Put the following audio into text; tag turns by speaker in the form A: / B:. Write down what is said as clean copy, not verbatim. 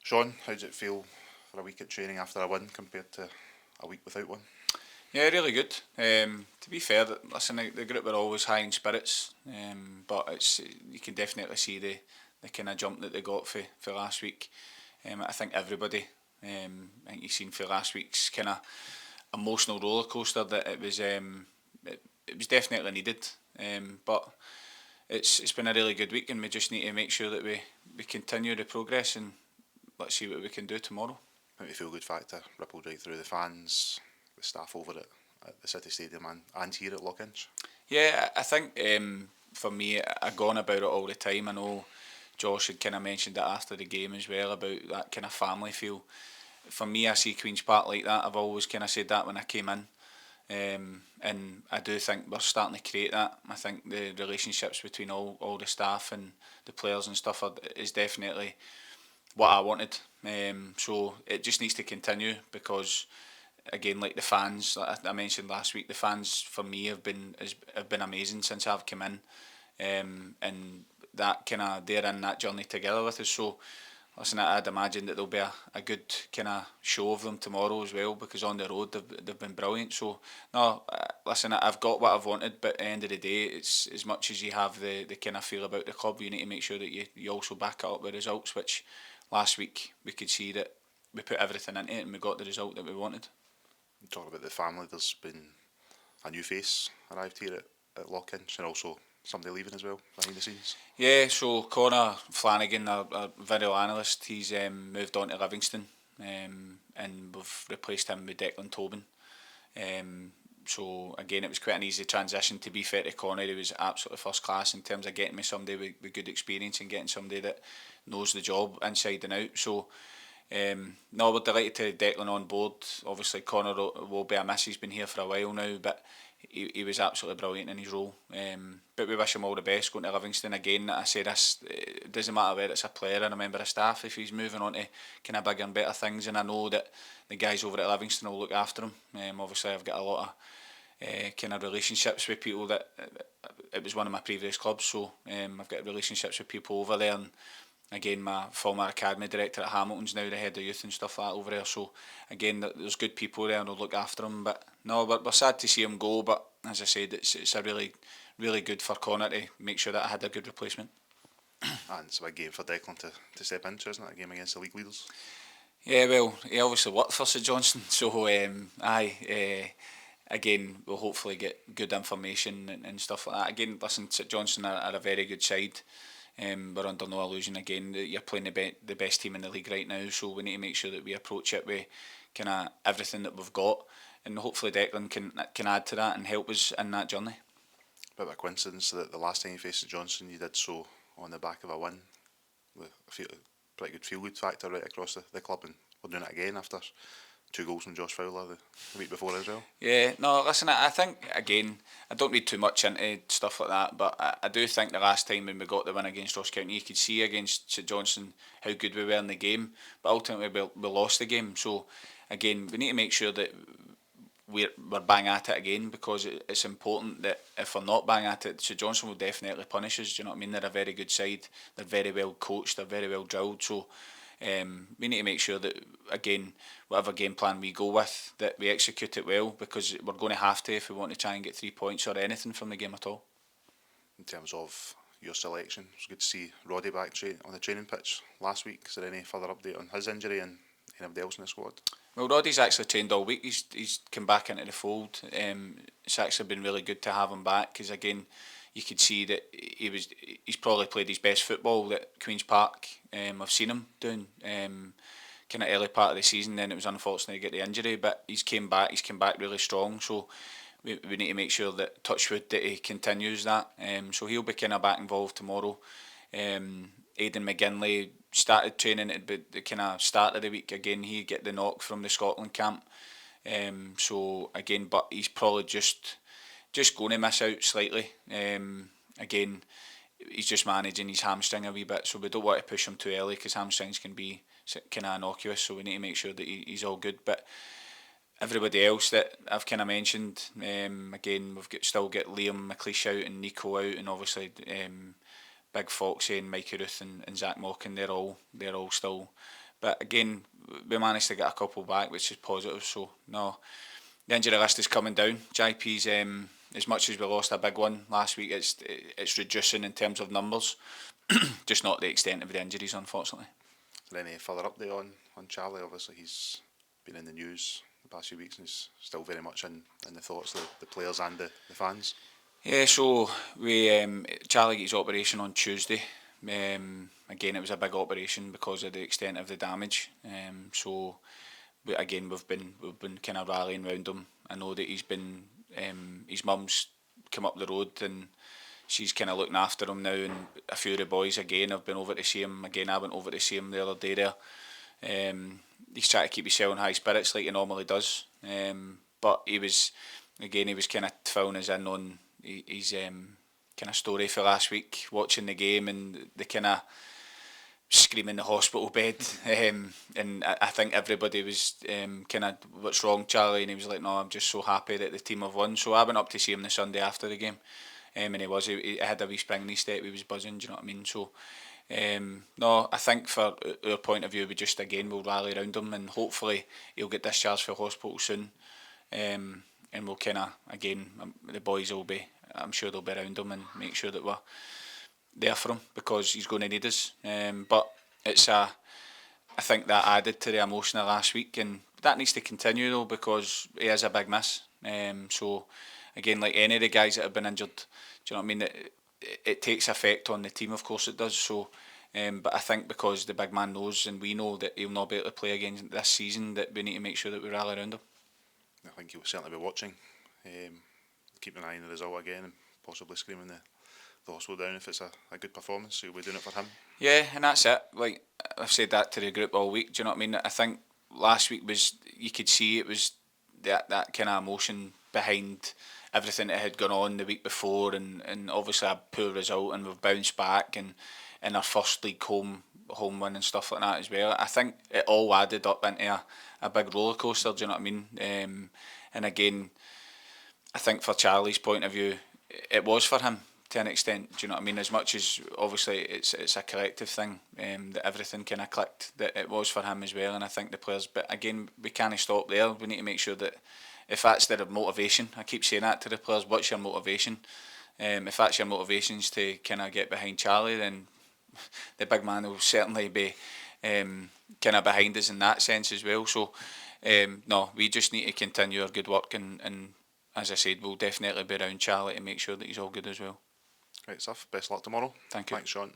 A: Sean, how does it feel for a week at training after a win compared to a week without one?
B: Yeah, really good. To be fair, listen, the group were always high in spirits, but it's you can definitely see the kind of jump that they got for last week. I think everybody, I think you've seen for last week's kind of emotional roller coaster that it was definitely needed. But it's been a really good week, and we just need to make sure that we continue the progress and let's see what we can do tomorrow.
A: I think the feel good factor rippled right through the fans, the staff over at the City Stadium and here at Lockhinch.
B: Yeah, I think for me, I go on about it all the time. I know Josh had kind of mentioned it after the game as well about that kind of family feel. For me, I see Queen's Park like that. I've always kind of said that when I came in. And I do think we're starting to create that. I think the relationships between all the staff and the players and stuff is definitely what I wanted. So it just needs to continue because again, like the fans, like I mentioned last week, the fans for me have been amazing since I've come in, and that kind of they're in that journey together with us. So listen, I'd imagine that there'll be a good kind of show of them tomorrow as well because on the road they've been brilliant. So no, listen, I've got what I've wanted, but at the end of the day, it's as much as you have the kind of feel about the club, you need to make sure that you also back it up with results. Which last week we could see that we put everything into it and we got the result that we wanted.
A: Talk about the family, there's been a new face arrived here at Lockhinch and also somebody leaving as well behind the scenes.
B: Yeah, so Connor Flanagan, our video analyst, he's moved on to Livingston, and we've replaced him with Declan Tobin. So again, it was quite an easy transition. To be fair to Connor, he was absolutely first class in terms of getting me somebody with good experience and getting somebody that knows the job inside and out. So no, we're delighted to Declan on board. Obviously, Connor will be a miss. He's been here for a while now, but he was absolutely brilliant in his role. But we wish him all the best going to Livingston again. I say this, it doesn't matter whether it's a player and a member of staff. If he's moving on to kind of bigger and better things, and I know that the guys over at Livingston will look after him. Obviously, I've got a lot of kind of relationships with people that it was one of my previous clubs, so I've got relationships with people over there. And again, my former academy director at Hamilton's now the head of youth and stuff like that over there. So again, there's good people there and they'll look after him. But no, we're sad to see him go. But as I said, it's a really good for Connor to make sure that I had a good replacement.
A: And it's a big game for Declan to step into, isn't it? A game against the league leaders.
B: Yeah, well, he obviously worked for St Johnstone, so again, we'll hopefully get good information and stuff like that. Again, listen, St Johnstone are a very good side. We're under no illusion again that you're playing the best team in the league right now, so we need to make sure that we approach it with kind of everything that we've got, and hopefully Declan can add to that and help us in that journey.
A: Bit of a coincidence that the last time you faced Johnson, you did so on the back of a win with a pretty good feel good factor right across the club, and we're doing it again after 2 goals from Josh Fowler the week before as well.
B: Yeah, no, listen, I think, again, I don't read too much into stuff like that, but I do think the last time when we got the win against Ross County, you could see against St Johnstone how good we were in the game, but ultimately we lost the game. So, again, we need to make sure that we're bang at it again, because it's important that if we're not bang at it, St Johnstone will definitely punish us. Do you know what I mean? They're a very good side, they're very well coached, they're very well drilled, so we need to make sure that, again, whatever game plan we go with, that we execute it well, because we're going to have to if we want to try and get 3 points or anything from the game at all.
A: In terms of your selection, it's good to see Roddy back on the training pitch last week. Is there any further update on his injury and anybody else in the squad?
B: Well, Roddy's actually trained all week. He's come back into the fold. It's actually been really good to have him back, because again, you could see that he's probably played his best football at Queen's Park. I've seen him doing kind of early part of the season. Then it was unfortunate to get the injury, but he's came back. He's come back really strong. So we need to make sure that touchwood that he continues that. So he'll be kind of back involved tomorrow. Aidan McGinley started training at the kind of start of the week again. He get the knock from the Scotland camp. So again, but he's probably just going to miss out slightly. Again, he's just managing his hamstring a wee bit, so we don't want to push him too early, because hamstrings can be kind of innocuous. So we need to make sure that he's all good. But everybody else that I've kind of mentioned, again, still got Liam McLeish out and Nico out, and obviously Big Foxy and Mikey Ruth and Zach Mockin. They're all still But again, we managed to get a couple back, which is positive. So no, the injury list is coming down. JP's as much as we lost a big one last week, it's reducing in terms of numbers, just not the extent of the injuries, unfortunately.
A: Is there any further update on Charlie? Obviously, he's been in the news the past few weeks and he's still very much in the thoughts of the players and the fans.
B: Yeah, so we Charlie got his operation on Tuesday. Again, it was a big operation because of the extent of the damage. So we've been kind of rallying round him. I know that he's been his mum's come up the road and she's kind of looking after him now. And a few of the boys again have been over to see him. Again, I went over to see him the other day there. He's trying to keep himself in high spirits like he normally does. But he was kind of filling us in on his kind of story for last week, watching the game and the kind of screaming in the hospital bed. And I think everybody was kind of, what's wrong, Charlie? And he was like, no, I'm just so happy that the team have won. So I went up to see him the Sunday after the game. And he had a wee spring in his step, he was buzzing, do you know what I mean? So no, I think for our point of view, we just again will rally around him and hopefully he'll get discharged from hospital soon. And we'll kind of, again, the boys will be, I'm sure they'll be around him and make sure that we're there for him because he's going to need us. But I think that added to the emotion of last week and that needs to continue though because he is a big miss. So again, like any of the guys that have been injured, do you know what I mean? It takes effect on the team, of course it does. So, but I think because the big man knows and we know that he'll not be able to play again this season, that we need to make sure that we rally around him.
A: I think he'll certainly be watching, keeping an eye on the result again and possibly screaming the hospital down if it's a good performance. So he'll be doing it for him.
B: Yeah, and that's it. Like I've said that to the group all week. Do you know what I mean? I think last week you could see it was that kind of emotion behind everything that had gone on the week before and obviously a poor result and we've bounced back and our first league home win and stuff like that as well. I think it all added up into a big roller coaster, do you know what I mean? And again, I think for Charlie's point of view, it was for him to an extent, do you know what I mean? As much as obviously it's a collective thing, that everything kind of clicked, that it was for him as well, and I think the players, but again, we can't stop there. We need to make sure that if that's their motivation, I keep saying that to the players, what's your motivation? If that's your motivations to kind of get behind Charlie, then the big man will certainly be kind of behind us in that sense as well. So no, we just need to continue our good work and as I said, we'll definitely be around Charlie to make sure that he's all good as well.
A: Right stuff, best luck tomorrow.
B: Thank you.
A: Thanks, Sean.